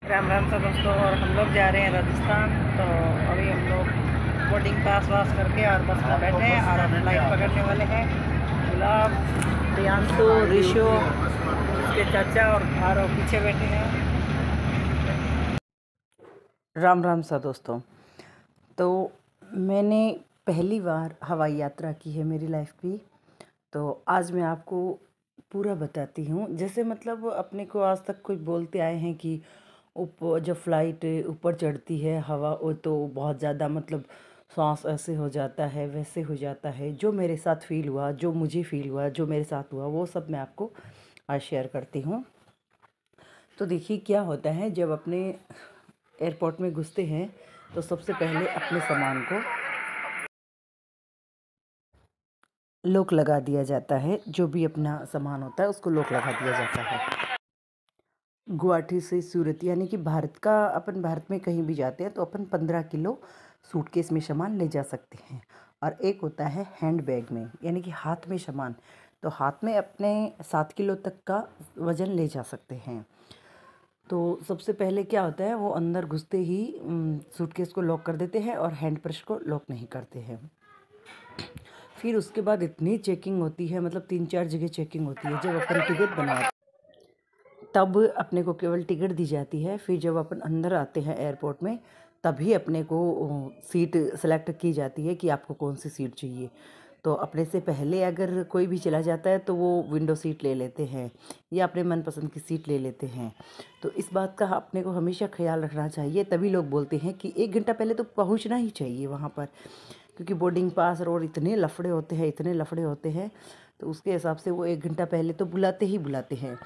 राम राम सा दोस्तों। और हम लोग जा रहे हैं राजस्थान। तो अभी हम लोग बोर्डिंग पास वास करके और बस में बैठे हैं और अब फ्लाइट पकड़ने वाले हैं। गुलाब, प्रियांशु, ऋषु, उसके चाचा और आरव पीछे बैठे हैं। राम राम सा दोस्तों। तो मैंने पहली बार हवाई यात्रा की है मेरी लाइफ की। तो आज मैं आपको पूरा बताती हूँ। जैसे मतलब अपने को आज तक कोई बोलते आए हैं कि ऊपर जब फ्लाइट ऊपर चढ़ती है हवा वो तो बहुत ज़्यादा मतलब सांस ऐसे हो जाता है वैसे हो जाता है। जो मेरे साथ फील हुआ, जो मुझे फील हुआ, जो मेरे साथ हुआ, वो सब मैं आपको आज शेयर करती हूँ। तो देखिए क्या होता है जब अपने एयरपोर्ट में घुसते हैं तो सबसे पहले अपने सामान को लॉक लगा दिया जाता है। जो भी अपना सामान होता है उसको लॉक लगा दिया जाता है। गुवाहाटी से सूरत यानी कि भारत का अपन भारत में कहीं भी जाते हैं तो अपन 15 किलो सूटकेस में सामान ले जा सकते हैं। और एक होता है हैंड बैग में यानी कि हाथ में सामान। तो हाथ में अपने 7 किलो तक का वज़न ले जा सकते हैं। तो सबसे पहले क्या होता है वो अंदर घुसते ही सूटकेस को लॉक कर देते हैं और हैंड ब्रश को लॉक नहीं करते हैं। फिर उसके बाद इतनी चेकिंग होती है, मतलब 3-4 जगह चेकिंग होती है। जब अपन टिकट बनवाते तब अपने को केवल टिकट दी जाती है। फिर जब अपन अंदर आते हैं एयरपोर्ट में तभी अपने को सीट सेलेक्ट की जाती है कि आपको कौन सी सीट चाहिए। तो अपने से पहले अगर कोई भी चला जाता है तो वो विंडो सीट ले लेते हैं या अपने मनपसंद की सीट ले लेते हैं। तो इस बात का अपने को हमेशा ख्याल रखना चाहिए। तभी लोग बोलते हैं कि 1 घंटा पहले तो पहुंचना ही चाहिए वहाँ पर, क्योंकि बोर्डिंग पास और इतने लफड़े होते हैं, इतने लफड़े होते हैं। तो उसके हिसाब से वो 1 घंटा पहले तो बुलाते ही बुलाते हैं।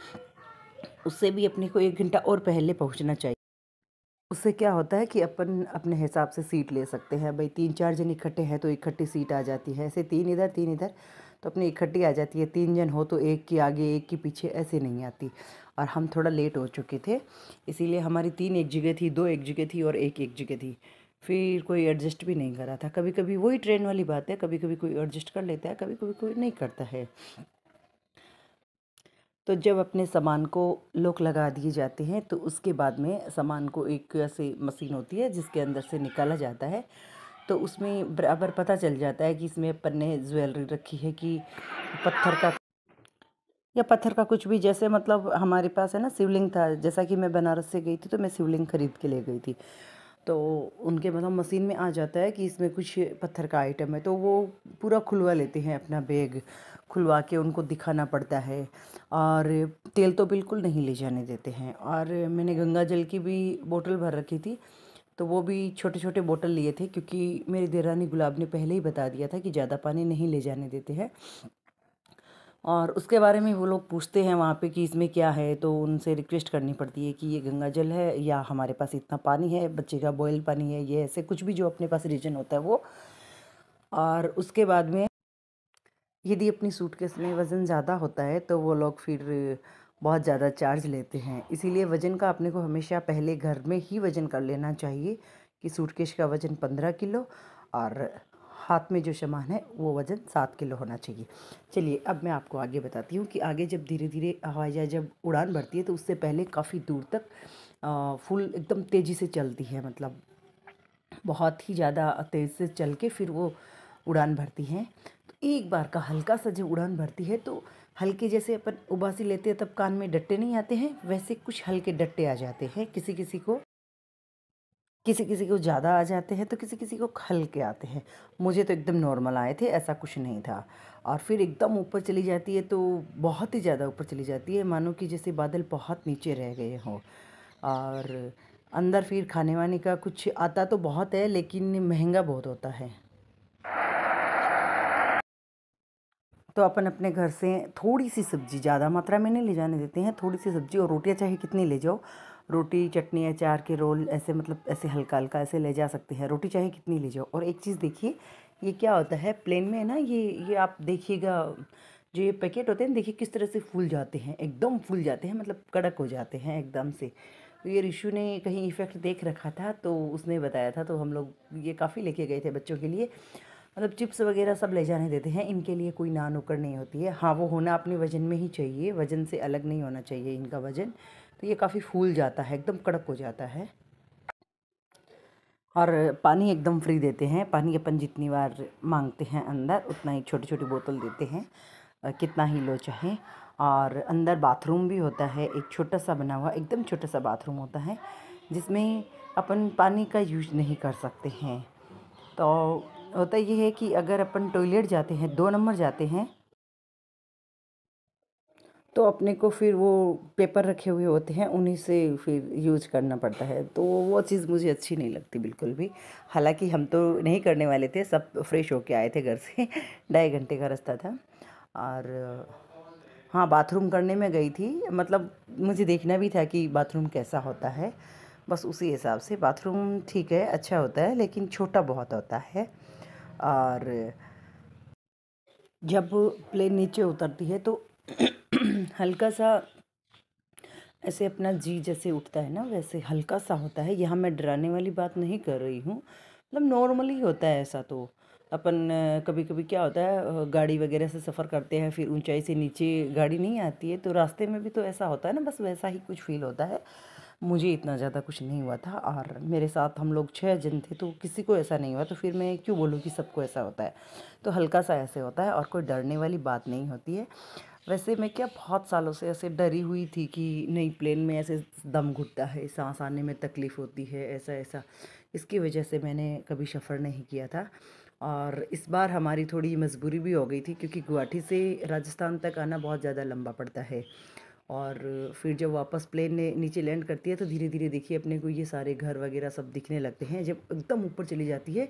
उससे भी अपने को 1 घंटा और पहले पहुंचना चाहिए। उससे क्या होता है कि अपन अपने हिसाब से सीट ले सकते हैं। भाई 3-4 जन इकट्ठे हैं तो इकट्ठी सीट आ जाती है। ऐसे 3 इधर 3 इधर तो अपनी इकट्ठी आ जाती है। 3 जन हो तो एक की आगे एक की पीछे ऐसे नहीं आती। और हम थोड़ा लेट हो चुके थे इसीलिए हमारी 3 एक जगह थी, 2 एक जगह थी और एक जगह थी। फिर कोई एडजस्ट भी नहीं करा था। कभी कभी वही ट्रेन वाली बात है, कभी कभी कोई एडजस्ट कर लेता है, कभी कभी कोई नहीं करता है। तो जब अपने सामान को लॉक लगा दिए जाते हैं तो उसके बाद में सामान को एक ऐसे मशीन होती है जिसके अंदर से निकाला जाता है। तो उसमें बराबर पता चल जाता है कि इसमें अपन ने ज्वेलरी रखी है कि पत्थर का या पत्थर का कुछ भी। जैसे मतलब हमारे पास है ना शिवलिंग था, जैसा कि मैं बनारस से गई थी तो मैं शिवलिंग खरीद के ले गई थी। तो उनके मतलब मशीन में आ जाता है कि इसमें कुछ पत्थर का आइटम है तो वो पूरा खुलवा लेते हैं। अपना बैग खुलवा के उनको दिखाना पड़ता है। और तेल तो बिल्कुल नहीं ले जाने देते हैं। और मैंने गंगा जल की भी बोतल भर रखी थी तो वो भी छोटे छोटे बोतल लिए थे, क्योंकि मेरी देरानी गुलाब ने पहले ही बता दिया था कि ज़्यादा पानी नहीं ले जाने देते हैं। और उसके बारे में वो लोग पूछते हैं वहाँ पे कि इसमें क्या है, तो उनसे रिक्वेस्ट करनी पड़ती है कि ये गंगा जल है या हमारे पास इतना पानी है, बच्चे का बॉयल पानी है, ये ऐसे कुछ भी जो अपने पास रीजन होता है वो। और उसके बाद में यदि अपनी सूटकेस में वज़न ज़्यादा होता है तो वो लोग फिर बहुत ज़्यादा चार्ज लेते हैं। इसीलिए वज़न का अपने को हमेशा पहले घर में ही वज़न कर लेना चाहिए कि सूटकेस का वज़न 15 किलो और हाथ में जो सामान है वो वज़न 7 किलो होना चाहिए। चलिए अब मैं आपको आगे बताती हूँ कि आगे जब धीरे धीरे हवाई जहाज़ जब उड़ान भरती है तो उससे पहले काफ़ी दूर तक फुल एकदम तेज़ी से चलती है। मतलब बहुत ही ज़्यादा तेज़ से चल के फिर वो उड़ान भरती हैं। तो एक बार का हल्का सा जब उड़ान भरती है तो हल्के जैसे अपन उबासी लेते हैं तब कान में डट्टे नहीं आते हैं, वैसे कुछ हल्के डट्टे आ जाते हैं। किसी किसी को ज़्यादा आ जाते हैं तो किसी किसी को हल्के आते हैं। मुझे तो एकदम नॉर्मल आए थे, ऐसा कुछ नहीं था। और फिर एकदम ऊपर चली जाती है तो बहुत ही ज़्यादा ऊपर चली जाती है, मानो कि जैसे बादल बहुत नीचे रह गए हों। और अंदर फिर खाने वाने का कुछ आता तो बहुत है लेकिन महंगा बहुत होता है। तो अपन अपने घर से थोड़ी सी सब्ज़ी, ज़्यादा मात्रा में नहीं ले जाने देते हैं, थोड़ी सी सब्ज़ी और रोटियां चाहे कितनी ले जाओ। रोटी चटनी अचार के रोल ऐसे मतलब ऐसे हल्का हल्का ऐसे ले जा सकते हैं। रोटी चाहे कितनी ले जाओ। और एक चीज़ देखिए, ये क्या होता है प्लेन में है ना, ये आप देखिएगा जो ये पैकेट होते हैं देखिए किस तरह से फूल जाते हैं, एकदम फूल जाते हैं, मतलब कड़क हो जाते हैं एकदम से। तो ये ऋषु ने कहीं इफ़ेक्ट देख रखा था तो उसने बताया था, तो हम लोग ये काफ़ी लेके गए थे बच्चों के लिए। मतलब चिप्स वगैरह सब ले जाने देते हैं, इनके लिए कोई नान नुक्कड़ नहीं होती है। हाँ वो होना अपने वज़न में ही चाहिए, वज़न से अलग नहीं होना चाहिए इनका वज़न। तो ये काफ़ी फूल जाता है, एकदम कड़क हो जाता है। और पानी एकदम फ्री देते हैं, पानी अपन जितनी बार मांगते हैं अंदर उतना ही छोटी छोटी बोतल देते हैं, कितना ही लो चाहे। और अंदर बाथरूम भी होता है, एक छोटा सा बना हुआ, एकदम छोटा सा बाथरूम होता है जिसमें अपन पानी का यूज नहीं कर सकते हैं। तो होता ये है कि अगर अपन टॉयलेट जाते हैं, 2 नंबर जाते हैं, तो अपने को फिर वो पेपर रखे हुए होते हैं, उन्हीं से फिर यूज करना पड़ता है। तो वो चीज़ मुझे अच्छी नहीं लगती बिल्कुल भी। हालांकि हम तो नहीं करने वाले थे, सब फ्रेश होके आए थे घर से 2.5 घंटे का रास्ता था। और हाँ, बाथरूम करने में गई थी, मतलब मुझे देखना भी था कि बाथरूम कैसा होता है। बस उसी हिसाब से बाथरूम ठीक है, अच्छा होता है, लेकिन छोटा बहुत होता है। और जब प्लेन नीचे उतरती है तो हल्का सा ऐसे अपना जी जैसे उठता है ना, वैसे हल्का सा होता है। यहाँ मैं डराने वाली बात नहीं कर रही हूँ, मतलब नॉर्मली होता है ऐसा। तो अपन कभी कभी क्या होता है, गाड़ी वगैरह से सफ़र करते हैं, फिर ऊंचाई से नीचे गाड़ी नहीं आती है, तो रास्ते में भी तो ऐसा होता है ना, बस वैसा ही कुछ फील होता है। मुझे इतना ज़्यादा कुछ नहीं हुआ था, और मेरे साथ हम लोग 6 जन थे, तो किसी को ऐसा नहीं हुआ, तो फिर मैं क्यों बोलूँ कि सबको ऐसा होता है। तो हल्का सा ऐसे होता है और कोई डरने वाली बात नहीं होती है। वैसे मैं क्या बहुत सालों से ऐसे डरी हुई थी कि नहीं, प्लेन में ऐसे दम घुटता है, सांस आने में तकलीफ़ होती है, ऐसा ऐसा। इसकी वजह से मैंने कभी सफ़र नहीं किया था। और इस बार हमारी थोड़ी मजबूरी भी हो गई थी, क्योंकि गुवाहाटी से राजस्थान तक आना बहुत ज़्यादा लंबा पड़ता है। और फिर जब वापस प्लेन ने नीचे लैंड करती है, तो धीरे धीरे देखिए अपने को ये सारे घर वगैरह सब दिखने लगते हैं। जब एकदम ऊपर चली जाती है,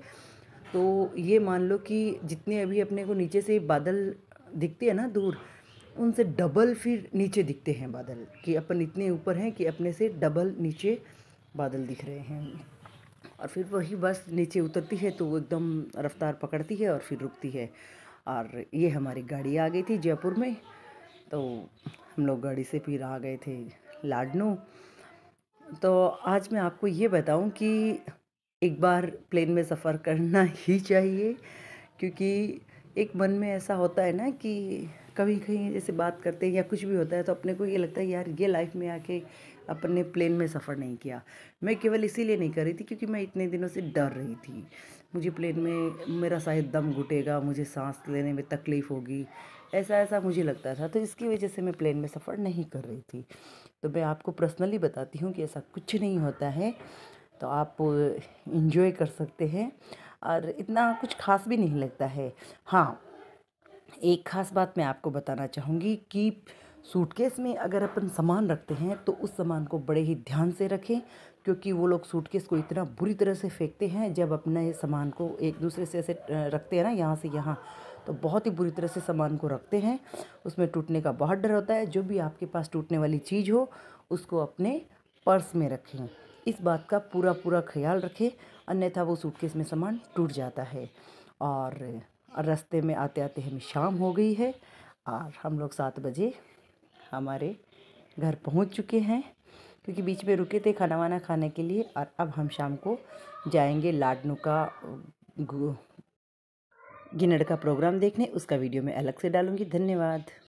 तो ये मान लो कि जितने अभी अपने को नीचे से बादल दिखते हैं ना दूर, उनसे डबल फिर नीचे दिखते हैं बादल, कि अपन इतने ऊपर हैं कि अपने से डबल नीचे बादल दिख रहे हैं। और फिर वही बस नीचे उतरती है तो वो एकदम रफ्तार पकड़ती है और फिर रुकती है। और ये हमारी गाड़ी आ गई थी जयपुर में, तो हम लोग गाड़ी से फिर आ गए थे लाडनू। तो आज मैं आपको ये बताऊं कि एक बार प्लेन में सफ़र करना ही चाहिए, क्योंकि एक मन में ऐसा होता है ना कि कभी कहीं जैसे बात करते हैं या कुछ भी होता है, तो अपने को ये लगता है यार, ये लाइफ में आके अपन ने प्लेन में सफ़र नहीं किया। मैं केवल इसीलिए नहीं कर रही थी क्योंकि मैं इतने दिनों से डर रही थी, मुझे प्लेन में मेरा शायद दम घुटेगा, मुझे सांस लेने में तकलीफ़ होगी, ऐसा ऐसा मुझे लगता था। तो इसकी वजह से मैं प्लेन में सफ़र नहीं कर रही थी। तो मैं आपको पर्सनली बताती हूँ कि ऐसा कुछ नहीं होता है, तो आप इंजॉय कर सकते हैं, और इतना कुछ खास भी नहीं लगता है। हाँ, एक ख़ास बात मैं आपको बताना चाहूँगी कि सूटकेस में अगर अपन सामान रखते हैं तो उस सामान को बड़े ही ध्यान से रखें, क्योंकि वो लोग सूटकेस को इतना बुरी तरह से फेंकते हैं। जब अपने सामान को एक दूसरे से ऐसे रखते हैं ना, यहाँ से यहाँ, तो बहुत ही बुरी तरह से सामान को रखते हैं। उसमें टूटने का बहुत डर होता है। जो भी आपके पास टूटने वाली चीज़ हो, उसको अपने पर्स में रखें। इस बात का पूरा पूरा ख्याल रखें, अन्यथा वो सूटकेस में सामान टूट जाता है। और रास्ते में आते आते हमें शाम हो गई है, और हम लोग 7 बजे हमारे घर पहुंच चुके हैं, क्योंकि बीच में रुके थे खाना वाना खाने के लिए। और अब हम शाम को जाएंगे लाडनू का गिनड़ का प्रोग्राम देखने। उसका वीडियो मैं अलग से डालूंगी। धन्यवाद।